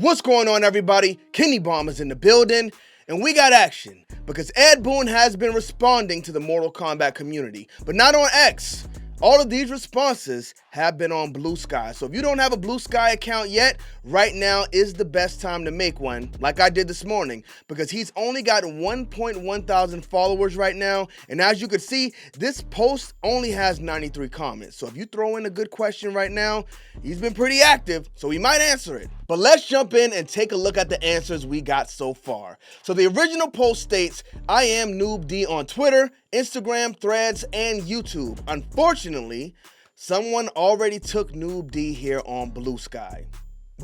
What's going on, everybody? Kennybomb is in the building, and we got action because Ed Boon has been responding to the Mortal Kombat community, but not on X. All of these responses have been on Bluesky. So if you don't have a Bluesky account yet, right now is the best time to make one, like I did this morning, because he's only got 1.1 thousand followers right now. And as you can see, this post only has 93 comments. So if you throw in a good question right now, he's been pretty active, so we might answer it. But let's jump in and take a look at the answers we got so far. So the original post states, I am Noob D on Twitter, Instagram, Threads, and YouTube. Unfortunately, someone already took Noob D here on Bluesky.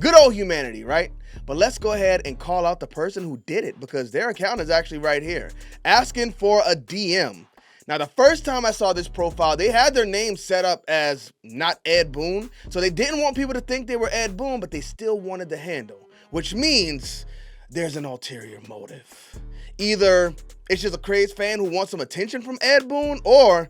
Good old humanity, right? But let's go ahead and call out the person who did it because their account is actually right here, asking for a DM. Now, the first time I saw this profile, they had their name set up as not Ed Boon, so they didn't want people to think they were Ed Boon, but they still wanted the handle, which means there's an ulterior motive. Either it's just a crazed fan who wants some attention from Ed Boon, or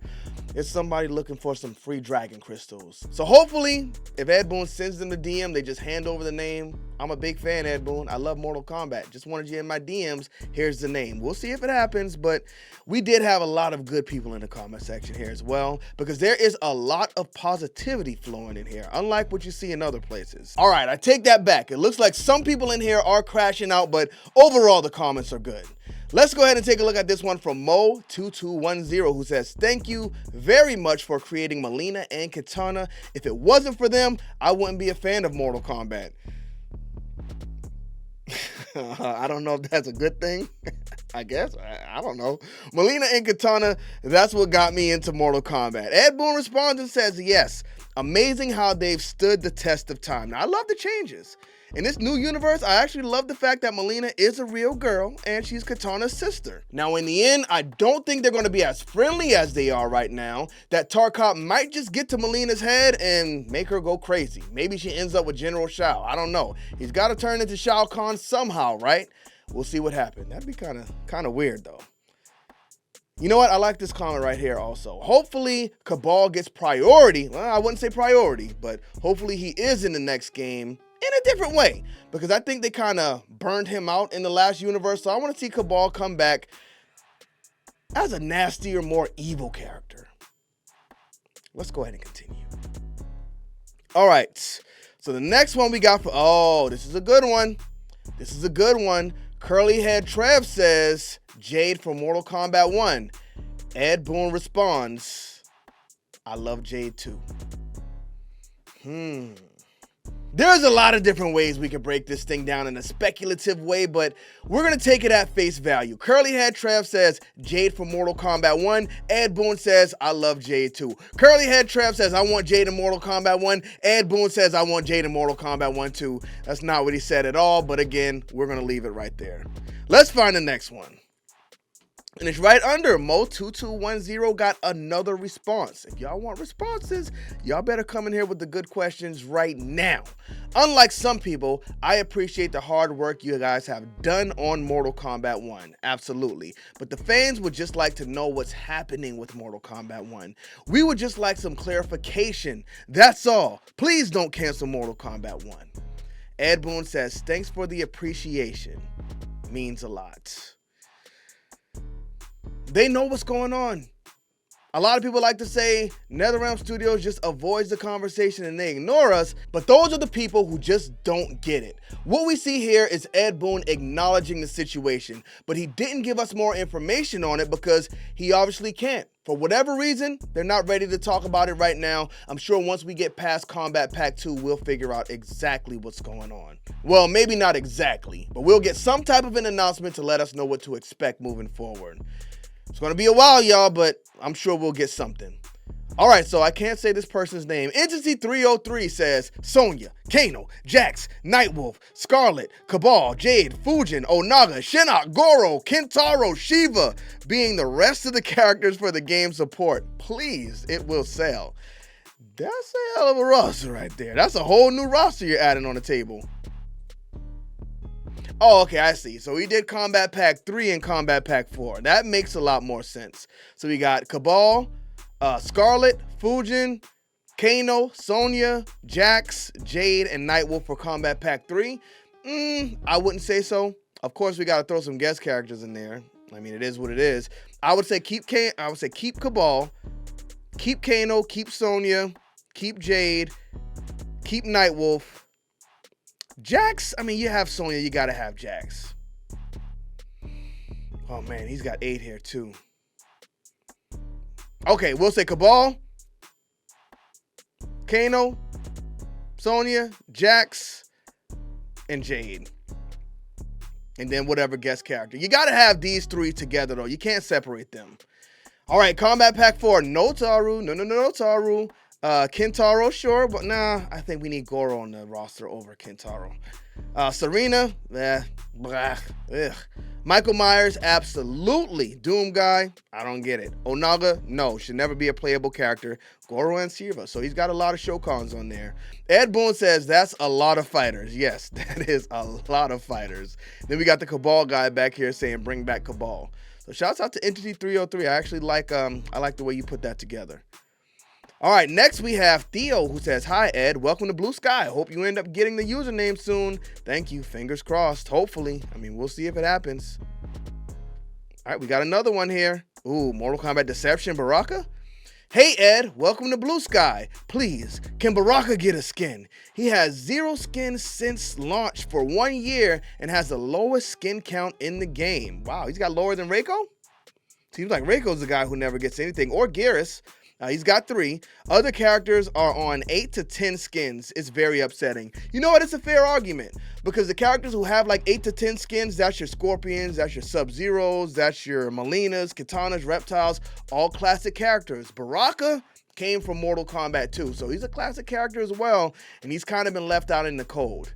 it's somebody looking for some free dragon crystals. So hopefully, if Ed Boon sends them the DM, they just hand over the name. I'm a big fan, Ed Boon. I love Mortal Kombat. Just wanted you in my DMs. Here's the name. We'll see if it happens, but we did have a lot of good people in the comment section here as well, because there is a lot of positivity flowing in here, unlike what you see in other places. All right, I take that back. It looks like some people in here are crashing out, but overall, the comments are good. Let's go ahead and take a look at this one from Mo2210, who says, thank you very much for creating Mileena and Kitana. If it wasn't for them, I wouldn't be a fan of Mortal Kombat. I don't know if that's a good thing. I guess. I don't know. Mileena and Kitana, that's what got me into Mortal Kombat. Ed Boon responds and says, yes, amazing how they've stood the test of time. Now, I love the changes. In this new universe, I actually love the fact that Mileena is a real girl and she's Kitana's sister. Now, in the end, I don't think they're going to be as friendly as they are right now. That Tarkov might just get to Melina's head and make her go crazy. Maybe she ends up with General Shao. I don't know. He's got to turn into Shao Kahn somehow, right? We'll see what happens. That'd be kind of weird, though. You know what? I like this comment right here also. Hopefully, Kabal gets priority. Well, I wouldn't say priority, but hopefully he is in the next game in a different way, because I think they kind of burned him out in the last universe. So I want to see Kabal come back as a nastier, more evil character. Let's go ahead and continue. All right. So the next one we got for, this is a good one. This is a good one. Curly Head Trev says, Jade from Mortal Kombat 1. Ed Boon responds, I love Jade too. There's a lot of different ways we could break this thing down in a speculative way, but we're going to take it at face value. Curly Head Trev says, Jade from Mortal Kombat 1. Ed Boon says, I love Jade too. Curly Head Trev says, I want Jade in Mortal Kombat 1. Ed Boon says, I want Jade in Mortal Kombat 1 too. That's not what he said at all, but again, we're going to leave it right there. Let's find the next one. And it's right under. Mo2210 got another response. If y'all want responses, y'all better come in here with the good questions right now. Unlike some people, I appreciate the hard work you guys have done on Mortal Kombat 1. Absolutely. But the fans would just like to know what's happening with Mortal Kombat 1. We would just like some clarification. That's all. Please don't cancel Mortal Kombat 1. Ed Boon says, thanks for the appreciation. Means a lot. They know what's going on. A lot of people like to say Netherrealm Studios just avoids the conversation and they ignore us, but those are the people who just don't get it. What we see here is Ed Boon acknowledging the situation, but he didn't give us more information on it because he obviously can't. For whatever reason, they're not ready to talk about it right now. I'm sure once we get past Kombat Pack 2, we'll figure out exactly what's going on. Well, maybe not exactly, but we'll get some type of an announcement to let us know what to expect moving forward. It's going to be a while, y'all, but I'm sure we'll get something. All right, so I can't say this person's name. Entity 303 says, Sonya, Kano, Jax, Nightwolf, Scarlet, Kabal, Jade, Fujin, Onaga, Shinnok, Goro, Kentaro, Shiva, being the rest of the characters for the game support. Please, it will sell. That's a hell of a roster right there. That's a whole new roster you're adding on the table. Oh, okay, I see. So we did Kombat Pack 3 and Kombat Pack 4. That makes a lot more sense. So we got Kabal, Scarlet, Fujin, Kano, Sonya, Jax, Jade, and Nightwolf for Kombat Pack 3. I wouldn't say so. Of course, we got to throw some guest characters in there. I mean, it is what it is. I would say keep Cabal, keep Kano, keep Sonya, keep Jade, keep Nightwolf. Jax, I mean, you have Sonya, you got to have Jax. Oh, man, he's got 8 here, too. Okay, we'll say Cabal, Kano, Sonya, Jax, and Jade. And then whatever guest character. You got to have these 3 together, though. You can't separate them. All right, Combat Pack 4. No Taru. No Taru. Kintaro, sure. But nah, I think we need Goro on the roster over Kintaro. Serena. Blah. Ugh. Michael Myers, absolutely. Doom guy, I don't get it. Onaga, no, should never be a playable character. Goro and Siva, so he's got a lot of Shokans on there. Ed Boon says that's a lot of fighters. Yes, that is a lot of fighters. Then we got the Cabal guy back here saying bring back Cabal. So shouts out to Entity 303. I actually like the way you put that together. All right, next we have Theo, who says, hi, Ed. Welcome to Bluesky. Hope you end up getting the username soon. Thank you. Fingers crossed. Hopefully. I mean, we'll see if it happens. All right, we got another one here. Ooh, MortalKombatDeception, Baraka. Hey, Ed. Welcome to Bluesky. Please, can Baraka get a skin? He has 0 skins since launch for 1 year and has the lowest skin count in the game. Wow, he's got lower than Reiko? Seems like Reiko's the guy who never gets anything. Or Garrus. He's got 3. Other characters are on 8 to 10 skins. It's very upsetting. You know what? It's a fair argument because the characters who have like 8 to 10 skins, that's your Scorpions, that's your Sub-Zeros, that's your Malinas, Katanas, Reptiles, all classic characters. Baraka came from Mortal Kombat 2, so he's a classic character as well, and he's kind of been left out in the cold.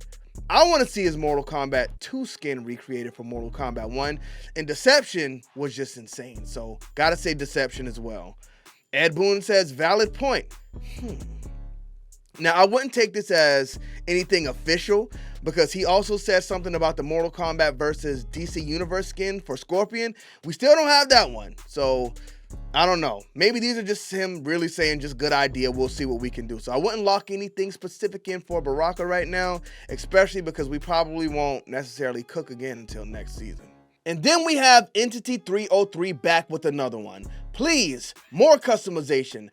I want to see his Mortal Kombat 2 skin recreated for Mortal Kombat 1, and Deception was just insane, so gotta say Deception as well. Ed Boon says, valid point. Now, I wouldn't take this as anything official because he also said something about the Mortal Kombat versus DC Universe skin for Scorpion. We still don't have that one. So, I don't know. Maybe these are just him really saying just good idea. We'll see what we can do. So, I wouldn't lock anything specific in for Baraka right now, especially because we probably won't necessarily cook again until next season. And then we have Entity 303 back with another one. Please, more customization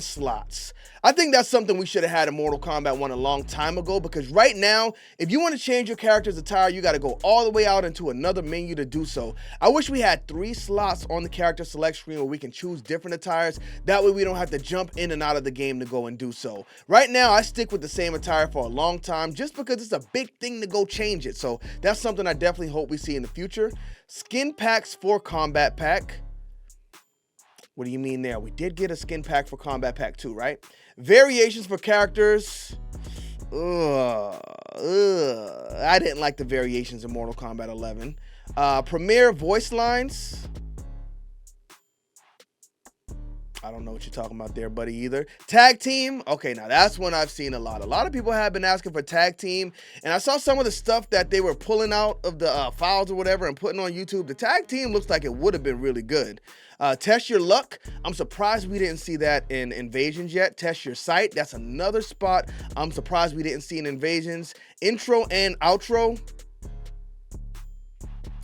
slots. I think that's something we should have had in Mortal Kombat 1 a long time ago because right now, if you want to change your character's attire, you got to go all the way out into another menu to do so. I wish we had 3 slots on the character select screen where we can choose different attires. That way we don't have to jump in and out of the game to go and do so. Right now, I stick with the same attire for a long time just because it's a big thing to go change it. So that's something I definitely hope we see in the future. Skin packs for Combat Pack. What do you mean there? We did get a skin pack for Combat Pack 2, right? Variations for characters. I didn't like the variations in Mortal Kombat 11. Premier voice lines. I don't know what you're talking about there, buddy, either. Tag team. Okay, now that's one I've seen a lot. A lot of people have been asking for tag team, and I saw some of the stuff that they were pulling out of the files or whatever and putting on YouTube. The tag team looks like it would have been really good. Test your luck. I'm surprised we didn't see that in Invasions yet. Test your sight. That's another spot I'm surprised we didn't see in Invasions. Intro and outro.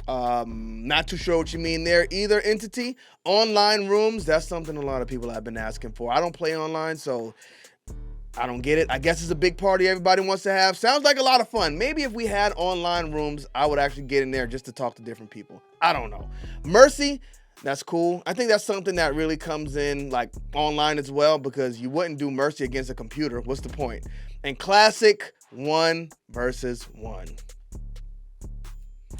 Not too sure what you mean there either, Entity. Online rooms, that's something a lot of people have been asking for. I don't play online, so I don't get it. I guess it's a big party everybody wants to have. Sounds like a lot of fun. Maybe if we had online rooms, I would actually get in there just to talk to different people. I don't know. Mercy, that's cool. I think that's something that really comes in like online as well because you wouldn't do Mercy against a computer. What's the point? And Classic, 1 versus 1.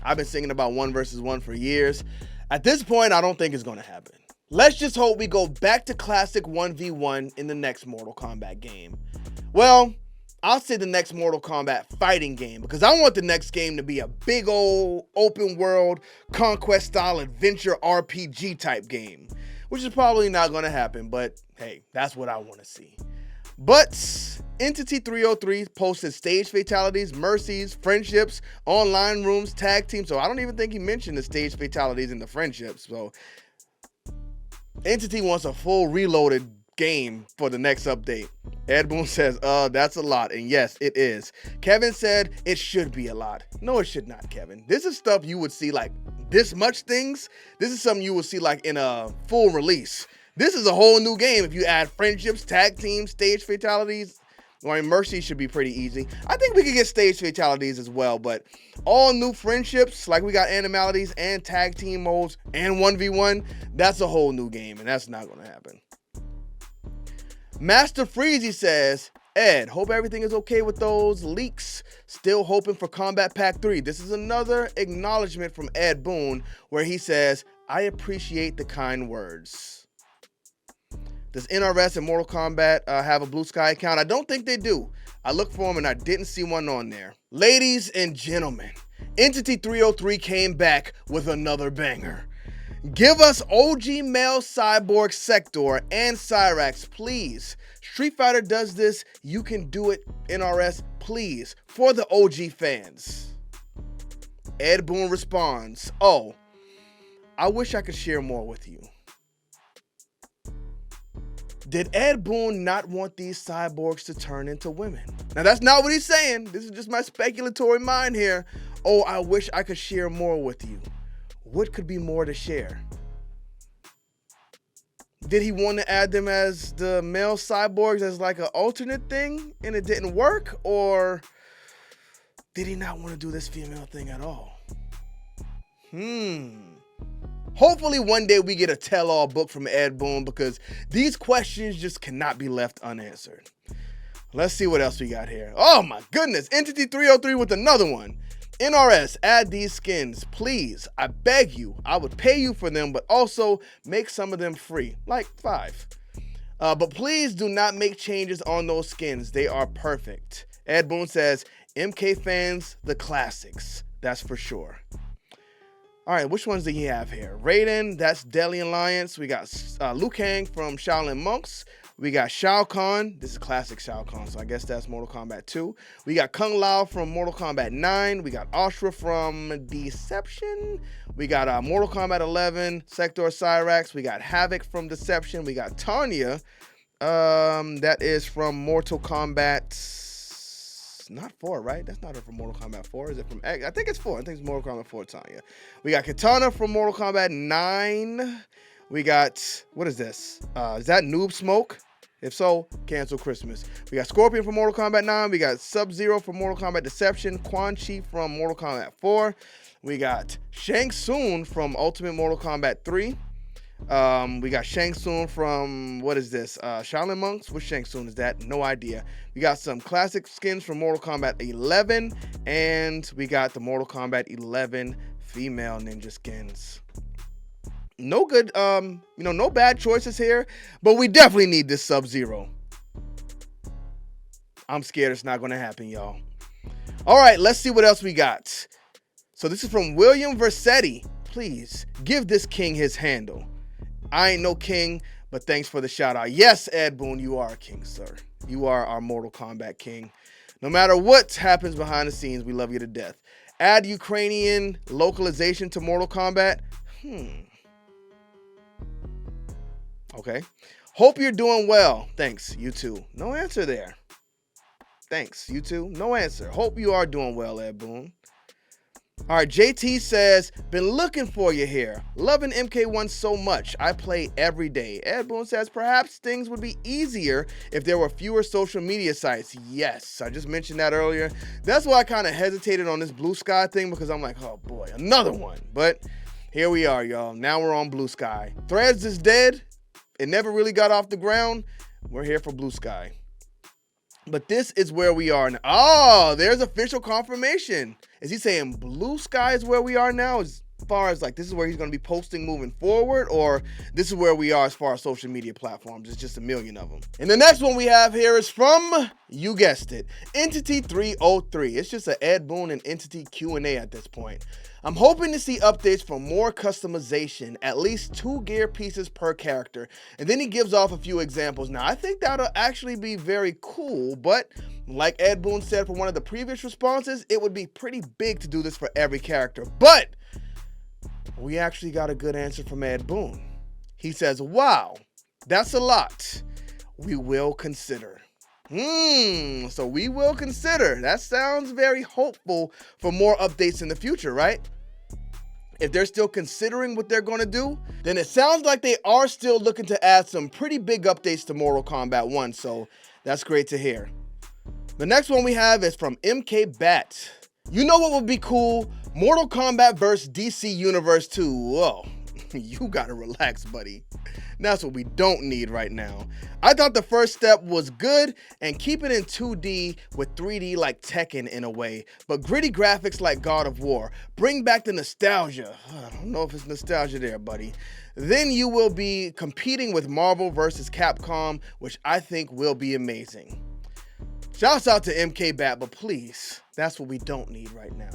I've been singing about 1 versus 1 for years. At this point, I don't think it's going to happen. Let's just hope we go back to Classic 1v1 in the next Mortal Kombat game. Well, I'll say the next Mortal Kombat fighting game because I want the next game to be a big old open world conquest style adventure RPG type game, which is probably not going to happen, but hey, that's what I want to see. But Entity 303 posted stage fatalities, mercies, friendships, online rooms, tag teams. So I don't even think he mentioned the stage fatalities and the friendships. So Entity wants a full reloaded game for the next update. Ed Boon says, that's a lot. And yes, it is. Kevin said it should be a lot. No, it should not, Kevin. This is stuff you would see like this much things. This is something you would see like in a full release. This is a whole new game. If you add friendships, tag teams, stage fatalities, I mean, Mercy should be pretty easy. I think we could get stage fatalities as well, but all new friendships, like we got animalities and tag team modes and 1v1, that's a whole new game, and that's not going to happen. Master Freezy says, Ed, hope everything is okay with those leaks. Still hoping for Kombat Pack 3. This is another acknowledgement from Ed Boon where he says, I appreciate the kind words. Does NRS and Mortal Kombat have a Bluesky account? I don't think they do. I looked for them and I didn't see one on there. Ladies and gentlemen, Entity 303 came back with another banger. Give us OG male cyborg Sektor and Cyrax, please. Street Fighter does this. You can do it, NRS, please. For the OG fans. Ed Boon responds, oh, I wish I could share more with you. Did Ed Boon not want these cyborgs to turn into women? Now, that's not what he's saying. This is just my speculatory mind here. Oh, I wish I could share more with you. What could be more to share? Did he want to add them as the male cyborgs as like an alternate thing and it didn't work? Or did he not want to do this female thing at all? Hopefully one day we get a tell-all book from Ed Boon because these questions just cannot be left unanswered. Let's see what else we got here. Oh my goodness, Entity 303 with another one. NRS, add these skins, please. I beg you. I would pay you for them, but also make some of them free, like 5. But please do not make changes on those skins. They are perfect. Ed Boon says, MK fans, the classics. That's for sure. All right, which ones do you have here? Raiden, that's Deadlyalliance. We got Liu Kang from Shaolin Monks. We got Shao Kahn. This is classic Shao Kahn, so I guess that's Mortal Kombat 2. We got Kung Lao from Mortal Kombat 9. We got Ashura from Deception. We got Mortal Kombat 11, Sektor Cyrax. We got Havoc from Deception. We got Tanya. That is from Mortal Kombat... Not 4, right? That's not from Mortal Kombat 4. Is it from X? I think it's 4. I think it's Mortal Kombat 4, Tanya. We got Katana from Mortal Kombat 9. We got, what is this? Is that Noob Smoke? If so, cancel Christmas. We got Scorpion from Mortal Kombat 9. We got Sub-Zero from Mortal Kombat Deception. Quan Chi from Mortal Kombat 4. We got Shang Tsung from Ultimate Mortal Kombat 3. We got Shang Tsung from, what is this? Shaolin Monks? Which Shang Tsung is that? No idea. We got some classic skins from Mortal Kombat 11. And we got the Mortal Kombat 11 female ninja skins. No good, no bad choices here, but we definitely need this Sub-Zero. I'm scared it's not going to happen, y'all. All right, let's see what else we got. So this is from William Versetti. Please give this king his handle. I ain't no king, but thanks for the shout out. Yes, Ed Boon, you are a king, sir. You are our Mortal Kombat king. No matter what happens behind the scenes, we love you to death. Add Ukrainian localization to Mortal Kombat. Okay. Hope you're doing well. Thanks, you too. No answer there. Thanks, you too. No answer. Hope you are doing well, Ed Boon. All right, JT says, been looking for you here. Loving MK1 so much. I play every day. Ed Boon says, perhaps things would be easier if there were fewer social media sites. Yes, I just mentioned that earlier. That's why I kind of hesitated on this Bluesky thing because I'm like, oh boy, another one. But here we are, y'all. Now we're on Bluesky. Threads is dead. It never really got off the ground. We're here for Bluesky. But this is where we are now. Oh, there's official confirmation. Is he saying Bluesky is where we are now? As far as like, this is where he's going to be posting moving forward? Or this is where we are as far as social media platforms? It's just a million of them. And the next one we have here is from, you guessed it, Entity 303. It's just an Ed Boon and Entity Q&A at this point. I'm hoping to see updates for more customization, at least 2 gear pieces per character. And then he gives off a few examples. Now, I think that'll actually be very cool, but like Ed Boon said for one of the previous responses, it would be pretty big to do this for every character. But we actually got a good answer from Ed Boon. He says, wow, that's a lot. we will consider. So we will consider. That sounds very hopeful for more updates in the future, right? If they're still considering what they're going to do, then it sounds like they are still looking to add some pretty big updates to Mortal Kombat 1, so that's great to hear. The next one we have is from MKBat. You know what would be cool? Mortal Kombat vs. DC Universe 2. Whoa, you gotta relax, buddy. That's what we don't need right now. I thought the first step was good and keep it in 2D with 3D like Tekken in a way, but gritty graphics like God of War. Bring back the nostalgia. I don't know if it's nostalgia there, buddy. Then you will be competing with Marvel vs. Capcom, which I think will be amazing. Shouts out to MKBat, but please, that's what we don't need right now.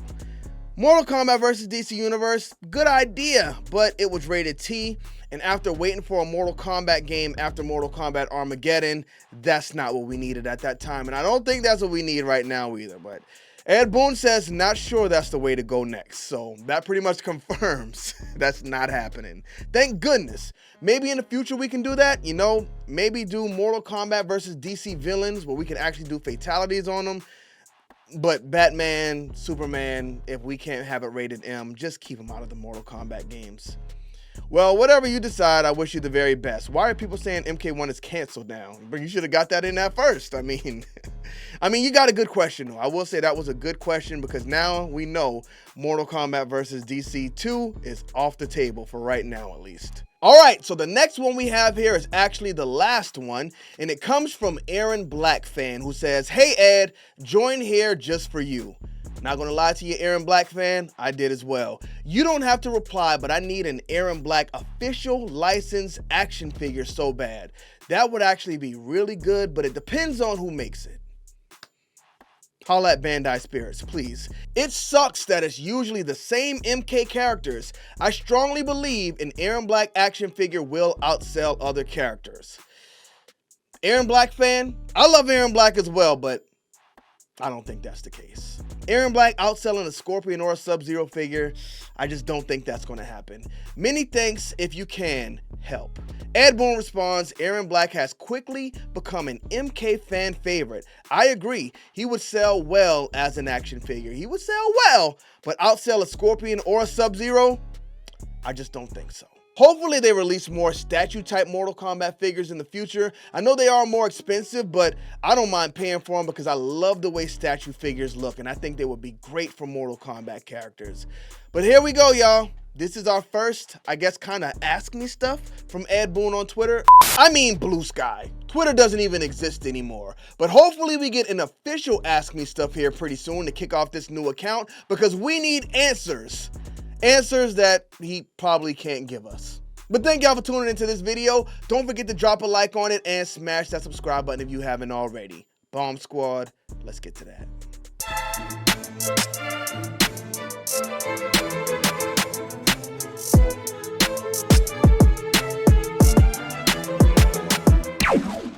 Mortal Kombat vs. DC Universe, good idea, but it was rated T, and after waiting for a Mortal Kombat game after Mortal Kombat Armageddon, that's not what we needed at that time, and I don't think that's what we need right now either, but Ed Boon says not sure that's the way to go next, so that pretty much confirms that's not happening. Thank goodness. Maybe in the future we can do that, you know, maybe do Mortal Kombat vs. DC villains where we can actually do fatalities on them. But Batman, Superman, if we can't have it rated M, just keep them out of the Mortal Kombat games. Well, whatever you decide, I wish you the very best. Why are people saying MK1 is canceled now? But you should have got that in at first. I mean, you got a good question, though. I will say that was a good question because now we know Mortal Kombat vs. DC 2 is off the table for right now, at least. All right, so the next one we have here is actually the last one, and it comes from Aaron Black fan who says, "Hey Ed, join here just for you." Not gonna lie to you, Aaron Black fan, I did as well. You don't have to reply, but I need an Aaron Black official licensed action figure so bad. That would actually be really good, but it depends on who makes it. Holla at Bandai Spirits, please. It sucks that it's usually the same MK characters. I strongly believe an Aaron Black action figure will outsell other characters. Aaron Black fan, I love Aaron Black as well, but I don't think that's the case. Aaron Black outselling a Scorpion or a Sub-Zero figure, I just don't think that's going to happen. Many thanks if you can help. Ed Boon responds, Aaron Black has quickly become an MK fan favorite. I agree, he would sell well as an action figure. He would sell well, but outsell a Scorpion or a Sub-Zero? I just don't think so. Hopefully they release more statue-type Mortal Kombat figures in the future. I know they are more expensive, but I don't mind paying for them because I love the way statue figures look, and I think they would be great for Mortal Kombat characters. But here we go, y'all. This is our first, I guess, kind of ask me stuff from Ed Boon on Twitter. I mean Bluesky. Twitter doesn't even exist anymore. But hopefully we get an official ask me stuff here pretty soon to kick off this new account because we need answers. Answers that he probably can't give us. But thank y'all for tuning into this video. Don't forget to drop a like on it and smash that subscribe button if you haven't already. Bomb Squad, let's get to that.